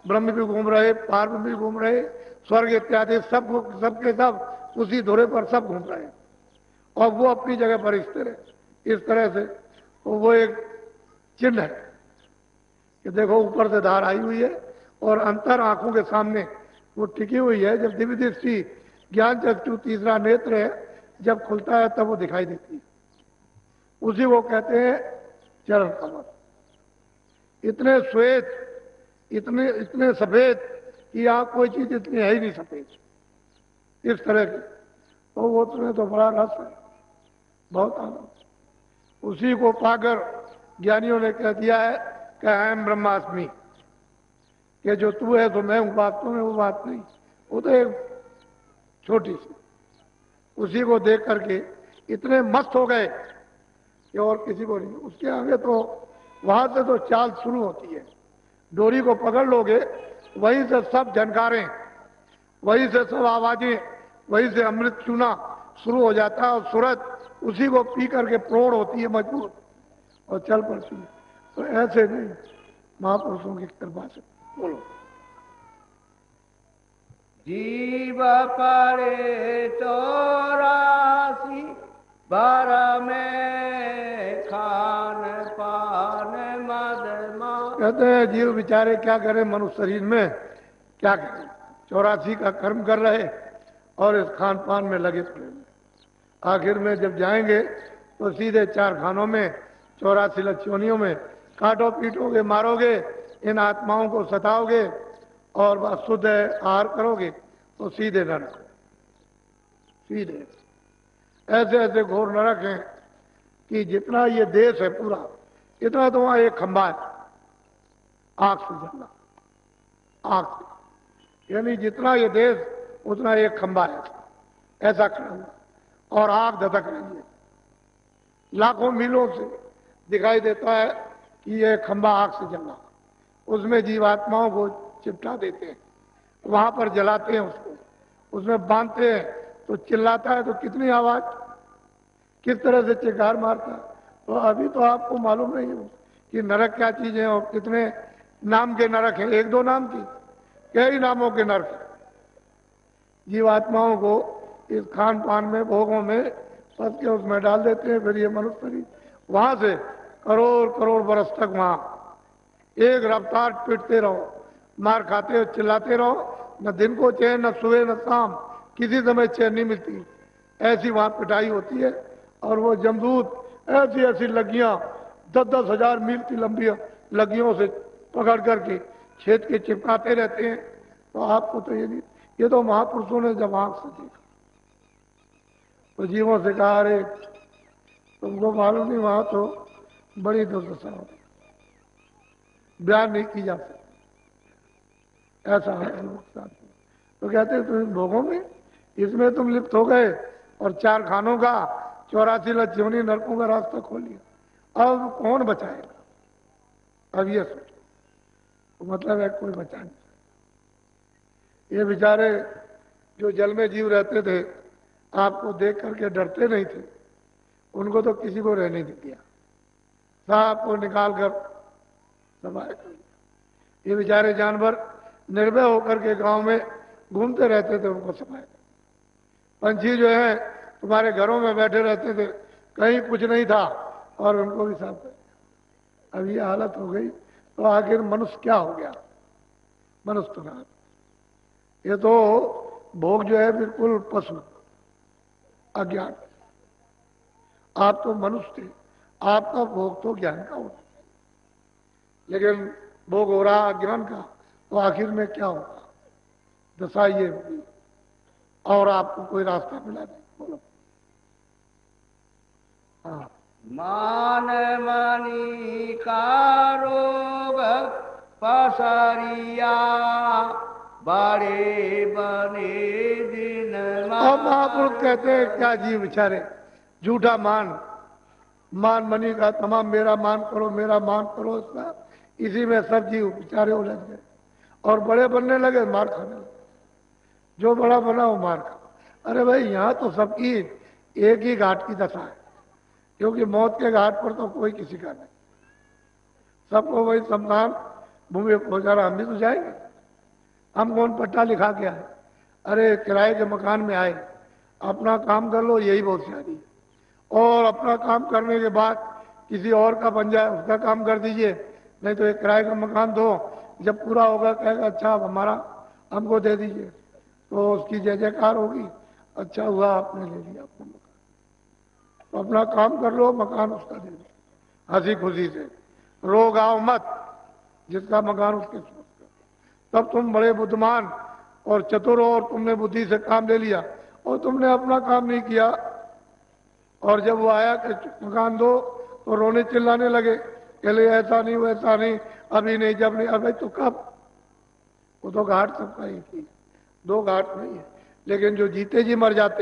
ब्रह्म भी घूम रहे, पार्व भी घूम रहे, स्वर्ग इत्यादि सब के सब उसी धुरे पर सब घूम रहे हैं और वो अपनी जगह पर स्थिर है। इस तरह से तो वो एक चिन्ह है कि देखो ऊपर से धार आई हुई है और अंतर आंखों के सामने वो टिकी हुई है। जब दिव्य दृष्टि ज्ञान चक्षु तीसरा नेत्र है जब खुलता है तब वो दिखाई देती है, उसी को कहते हैं चरण कमल। इतने श्वेत, इतने इतने सफेद कि यहाँ कोई चीज इतनी है ही नहीं सफेद, इस तरह की। तो वो तुम्हें तो बड़ा रस है, बहुत आनंद। उसी को पाकर ज्ञानियों ने कह दिया है कि अहम ब्रह्मास्मि, कि जो तू है तो मैं हूं, वास्तव में वो बात नहीं, वो तो एक छोटी सी। उसी को देख करके इतने मस्त हो गए कि और किसी को नहीं। उसके आगे तो वहां से तो चाल शुरू होती है, डोरी को पकड़ लोगे वहीं से सब झनकारें, वहीं से सब आवाजें, वहीं से अमृत चूना शुरू हो जाता है और सूरत उसी को पी करके प्रोड़ होती है मजबूत और चल पड़ती है। तो ऐसे नहीं, महापुरुषों की कृपा से। बोलो। जीव परे 84 बार में खान पान मदमा। कहते हैं जीव बेचारे क्या करें, मनुष्य शरीर में क्या करें, 84 का कर्म कर रहे और इस खान पान में लगे पड़े। आखिर में जब जाएंगे तो सीधे 4 खानों में 84 लक्ष्योनियों में काटो पीटोगे, मारोगे, इन आत्माओं को सताओगे और शुद्ध आहार करोगे तो सीधे नरक, सीधे। ऐसे ऐसे घोर नरक हैं कि जितना ये देश है पूरा, इतना तो वहां एक खंबा है आग से जलना, आग से, यानी जितना ये देश उतना एक खंबा है ऐसा खड़ा हुआ और आग धधक रही है। लाखों मीलों से दिखाई देता है कि ये खंबा आग से जलना, उसमें जीवात्माओं को चिपटा देते हैं, वहां पर जलाते हैं उसको, उसमें बांधते हैं तो चिल्लाता है तो कितनी आवाज, किस तरह से चिल्कार मारता है। तो अभी तो आपको मालूम नहीं है कि नरक क्या चीज है और कितने नाम के नरक हैं, 1-2 नाम की, कई नामों के नरक हैं। जीवात्माओं को इस खान पान में, भोगों में फंस के उसमें डाल देते हैं। फिर ये मनुष्य शरीर वहां से करोड़ करोड़ बरस तक वहां एक रफ्तार पीटते रहो, मार खाते हो, चिल्लाते रहो, न दिन को चैन, न सुबह न शाम, किसी समय चैन नहीं मिलती। ऐसी वहां पिटाई होती है और वो जमदूत ऐसी ऐसी लगियां 10-10 हजार मील की लंबी लगियों से पकड़ करके छेद के चिपकाते रहते हैं। तो आपको तो ये नहीं, ये तो महापुरुषों ने जब आंख से देखा तो जीवों से कहा, अरे तुमको मालूम नहीं वहां तो बड़ी दुर्दशा हो, बयान नहीं की जा सकती, ऐसा है। तो कहते हैं तुम भोगों में, इसमें तुम लिप्त हो गए और 4 खानों का 84 लक्ष्योनी नरकों का रास्ता खोल लिया। अब कौन बचाएगा? अब ये सोचो, तो मतलब है कोई बचा नहीं। ये बेचारे जो जल में जीव रहते थे, आपको देख करके डरते नहीं थे, उनको तो किसी को रहने नहीं दिया, सांप को निकाल कर सफाई कर दिया। ये बेचारे जानवर निर्भय होकर के गांव में घूमते रहते थे, उनको सफाई। पंछी जो है तुम्हारे घरों में बैठे रहते थे, कहीं कुछ नहीं था और उनको भी साफ कर दिया। अब ये हालत हो गई तो आखिर मनुष्य क्या हो गया? मनुष्य तो ना, ये तो भोग जो है बिल्कुल पशु अज्ञान। आप तो मनुष्य थे, आपका भोग तो ज्ञान का होता, लेकिन भोग हो रहा अज्ञान का, तो आखिर में क्या होगा? दशा ये होगी और आपको कोई रास्ता मिला नहीं। बोलो। हाँ। मान मनी का रोग पसरिया बड़े बने दिन। अब महापुरुष कहते हैं क्या जीव बेचारे झूठा मान, मान मनी का तमाम, मेरा मान करो, मेरा मान करो, इसका इसी में सब जीव बेचारे उलझ गए और बड़े बनने लगे, मार खाने लगे। जो बड़ा बना वो मार खा। अरे भाई यहाँ तो सबकी एक ही घाट की दशा है, क्योंकि मौत के घाट पर तो कोई किसी का नहीं, सबको वही शमशान भूमि पहुंचाना, हम भी तो जाएंगे। हम कौन पट्टा लिखा के आए, अरे किराए के मकान में आए, अपना काम कर लो, यही बहुत सारी है। और अपना काम करने के बाद किसी और का बन जाए उसका काम कर दीजिए, नहीं तो एक किराए का मकान दो, जब पूरा होगा कहेगा अच्छा अब हमारा हमको दे दीजिए, तो उसकी जय जयकार होगी, अच्छा हुआ आपने ले लिया अपना मकान। तो अपना काम कर लो, मकान उसका दे दो, हंसी खुशी से, रो गाओ मत, जिसका मकान उसके सोच कर। तब तुम बड़े बुद्धिमान और चतुर हो, और तुमने बुद्धि से काम ले लिया, और तुमने अपना काम नहीं किया। और जब वो आया कि मकान दो, तो रोने चिल्लाने लगे, कहले ऐसा नहीं वैसा नहीं, अभी नहीं जब नहीं, अभी तो कब। वो तो घाट सबका एक ही है, दो घाट नहीं है, लेकिन जो जीते जी मर जाते